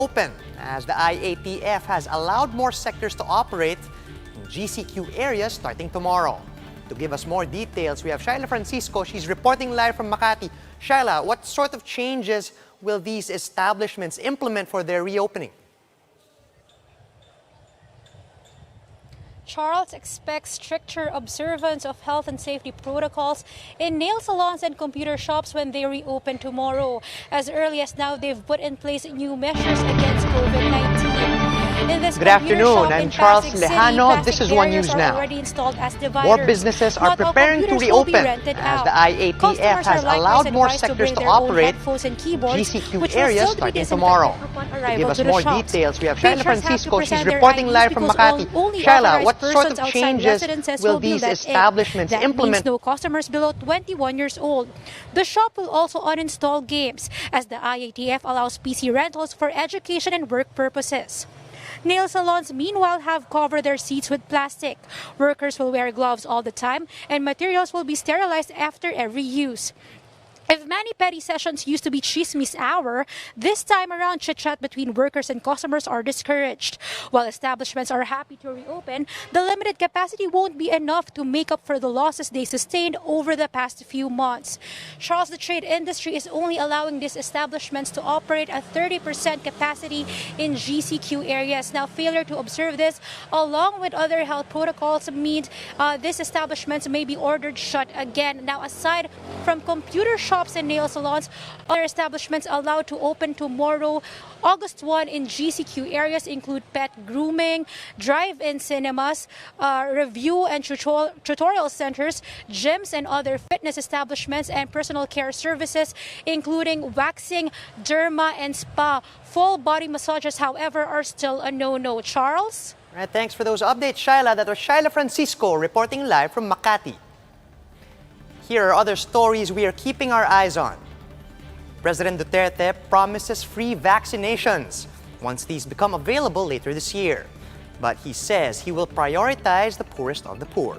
open as the IATF has allowed more sectors to operate in GCQ areas starting tomorrow. To give us more details, we have Shaila Francisco. She's reporting live from Makati. Shaila, what sort of changes will these establishments implement for their reopening? Charles expects stricter observance of health and safety protocols in nail salons and computer shops when they reopen tomorrow. As early as now, they've put in place new measures against COVID-19. Good afternoon, I'm Charles Lejano. This is One News Now. More businesses are preparing to reopen as the IATF has allowed more sectors to operate in GCQ areas starting tomorrow. To give us more details, we have Shaila Francisco. She's reporting live from Makati. Shaila, what sort of changes will these establishments implement? No customers below 21 years old. The shop will also uninstall games as the IATF allows PC rentals for education and work purposes. Nail salons, meanwhile, have covered their seats with plastic. Workers will wear gloves all the time, and materials will be sterilized after every use. If mani-pedi sessions used to be chismis hour, this time around chit-chat between workers and customers are discouraged. While establishments are happy to reopen, the limited capacity won't be enough to make up for the losses they sustained over the past few months. Charles, the trade industry is only allowing these establishments to operate at 30% capacity in GCQ areas. Now, failure to observe this, along with other health protocols, means these establishments may be ordered shut again. Now, aside from computer shops and nail salons, other establishments allowed to open tomorrow, August 1, in GCQ areas include pet grooming, drive-in cinemas, review and tutorial centers, gyms and other fitness establishments, and personal care services, including waxing, derma, and spa. Full body massages, however, are still a no-no. Charles? All right, thanks for those updates, Shaila. That was Shaila Francisco reporting live from Makati. Here are other stories we are keeping our eyes on. President Duterte promises free vaccinations once these become available later this year. But he says he will prioritize the poorest of the poor.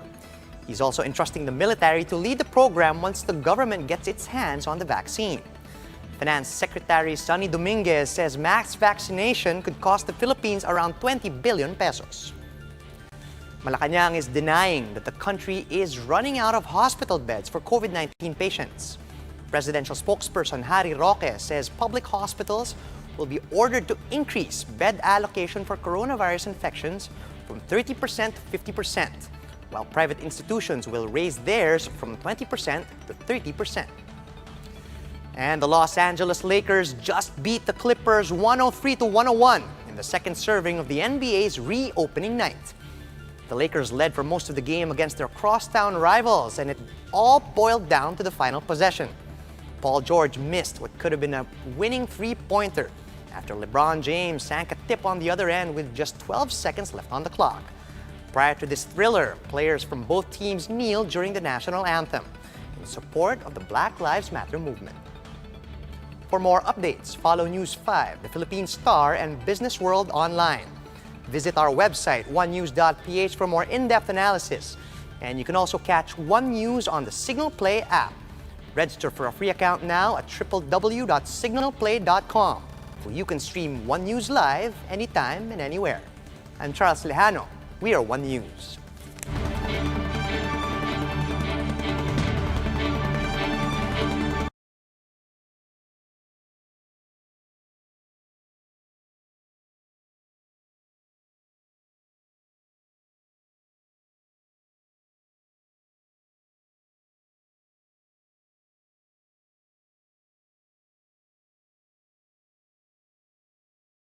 He's also entrusting the military to lead the program once the government gets its hands on the vaccine. Finance Secretary Sonny Dominguez says mass vaccination could cost the Philippines around 20 billion pesos. Malacanang is denying that the country is running out of hospital beds for COVID-19 patients. Presidential spokesperson Harry Roque says public hospitals will be ordered to increase bed allocation for coronavirus infections from 30% to 50%, while private institutions will raise theirs from 20% to 30%. And the Los Angeles Lakers just beat the Clippers 103-101 in the second serving of the NBA's reopening night. The Lakers led for most of the game against their crosstown rivals, and it all boiled down to the final possession. Paul George missed what could have been a winning three-pointer after LeBron James sank a tip on the other end with just 12 seconds left on the clock. Prior to this thriller, players from both teams kneeled during the national anthem in support of the Black Lives Matter movement. For more updates, follow News 5, the Philippine Star, and Business World online. Visit our website, onenews.ph, for more in-depth analysis. And you can also catch One News on the Signal Play app. Register for a free account now at www.signalplay.com, where you can stream One News live anytime and anywhere. I'm Charles Lejano. We are One News.